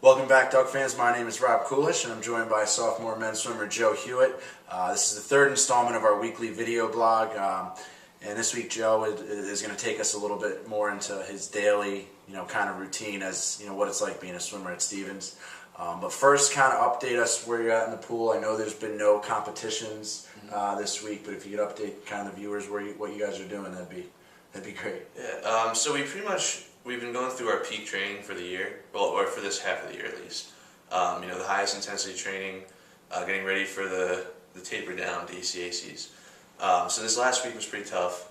Welcome back, Duck fans. My name is Rob Coolish, and I'm joined by sophomore men's swimmer Joe Huyett. This is the third installment of our weekly video blog, and this week Joe is going to take us a little bit more into his daily, kind of routine as what it's like being a swimmer at Stevens. But first, kind of update us where you're at in the pool. I know there's been no competitions this week, but if you could update kind of the viewers what you guys are doing, that'd be great. Yeah. So we've been going through our peak training for the year, or for this half of the year at least. The highest intensity training, getting ready for the taper down to ECACs. So this last week was pretty tough.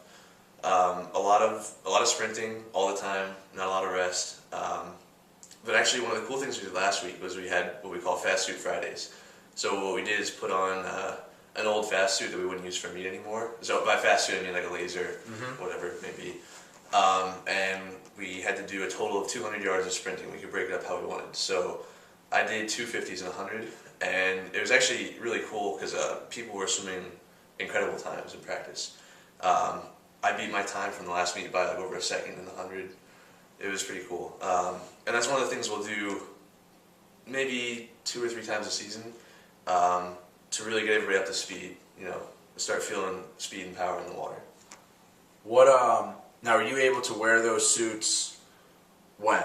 A lot of sprinting all the time, not a lot of rest. But actually, one of the cool things we did last week was we had what we call fast suit Fridays. So what we did is put on an old fast suit that we wouldn't use for meet anymore. So by fast suit I mean like a laser, whatever it may be. And we had to do a total of 200 yards of sprinting. We could break it up how we wanted. So I did 250s and 100, and it was actually really cool because people were swimming incredible times in practice. I beat my time from the last meet by like over a second in the 100. It was pretty cool. And that's one of the things we'll do maybe 2 or 3 times a season to really get everybody up to speed, start feeling speed and power in the water. Now, are you able to wear those suits when?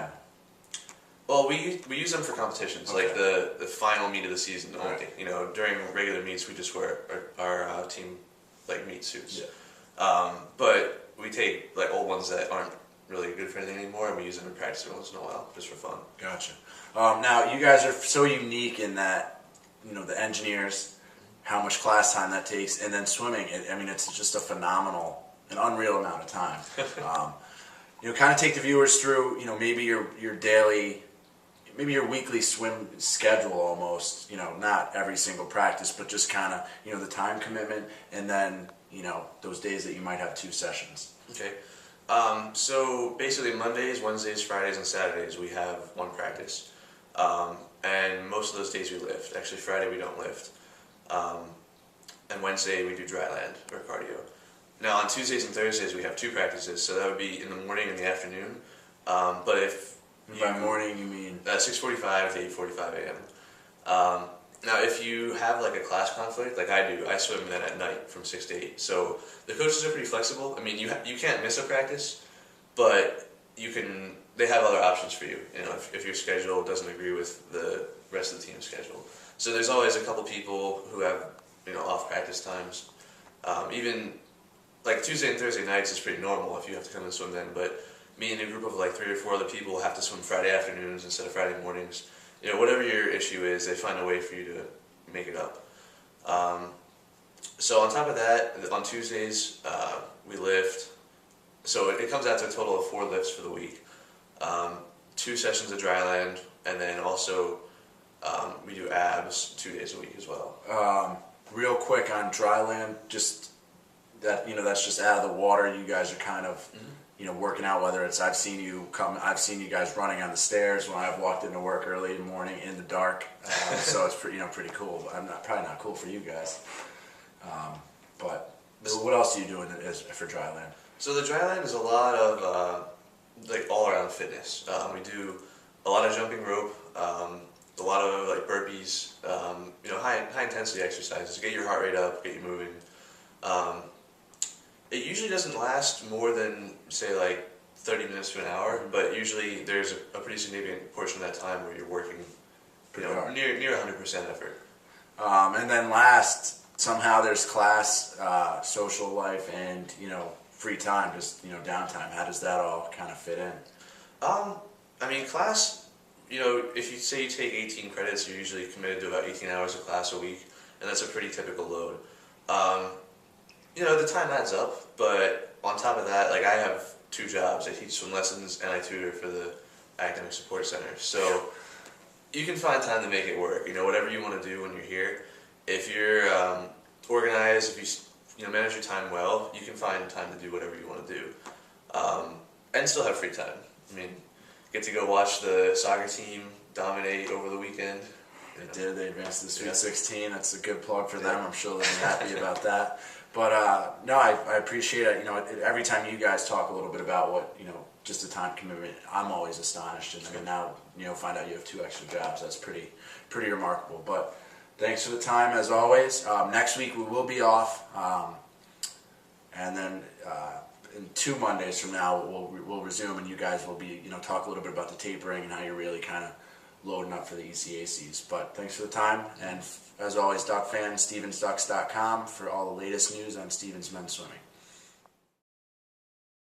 Well, we use them for competitions, okay. like the final meet of the season only. Right. During regular meets, we just wear our team meet suits. Yeah. But we take old ones that aren't really good for anything anymore, and we use them in practice every once in a while, just for fun. Gotcha. Now, you guys are so unique in that, the engineers, how much class time that takes, and then swimming. It's just a phenomenal, an unreal amount of time. Kind of take the viewers through, maybe your daily, maybe your weekly swim schedule almost, not every single practice, but just kind of, the time commitment, and then, those days that you might have 2 sessions. Okay. So basically Mondays, Wednesdays, Fridays, and Saturdays we have 1 practice. And most of those days we lift. Actually, Friday we don't lift. And Wednesday we do dry land or cardio. Now on Tuesdays and Thursdays we have 2 practices, so that would be in the morning and the afternoon. But if by morning you mean 6:45 to 8:45 a.m. Now if you have a class conflict, like I do, I swim then at night from 6 to 8. So the coaches are pretty flexible. You can't miss a practice, but they have other options for you. If your schedule doesn't agree with the rest of the team's schedule. So there's always a couple people who have off practice times. Even Tuesday and Thursday nights is pretty normal if you have to come and swim then, but me and a group of 3 or 4 other people have to swim Friday afternoons instead of Friday mornings. Whatever your issue is, they find a way for you to make it up. So on top of that, on Tuesdays, we lift. So it comes out to a total of 4 lifts for the week. 2 sessions of dry land, and then also we do abs 2 days a week as well. Real quick on dry land, just that that's just out of the water. You guys are kind of working out. Whether it's I've seen you guys running on the stairs when I've walked into work early in the morning in the dark. So it's pretty cool. Probably not cool for you guys. But what else do you do for dry land? So the dry land is a lot of all around fitness. We do a lot of jumping rope, a lot of burpees, high intensity exercises to get your heart rate up, get you moving. It usually doesn't last more than say 30 minutes to an hour, but usually there's a pretty significant portion of that time where you're working near 100% effort. And then last, somehow there's class, social life, and free time, just downtime. How does that all kind of fit in? Class, if you say you take 18 credits, you're usually committed to about 18 hours of class a week, and that's a pretty typical load. The time adds up, but on top of that, I have 2 jobs. I teach swim lessons and I tutor for the academic support center. So you can find time to make it work. Whatever you want to do when you're here. If you're organized, if you manage your time well, you can find time to do whatever you want to do, and still have free time. Get to go watch the soccer team dominate over the weekend. They did. They advanced to the Sweet 16. That's a good plug for them. I'm sure they'll be happy about that. But no, I appreciate it. Every time you guys talk a little bit about what just the time commitment, I'm always astonished. And then now, find out you have 2 extra jobs. That's pretty remarkable. But thanks for the time, as always. Next week we will be off, and then in 2 Mondays from now we'll resume, and you guys will be, talk a little bit about the tapering and how you're really kind of loading up for the ECACs. But thanks for the time, and as always, Duck fan, StevensDucks.com for all the latest news on Stevens men's swimming.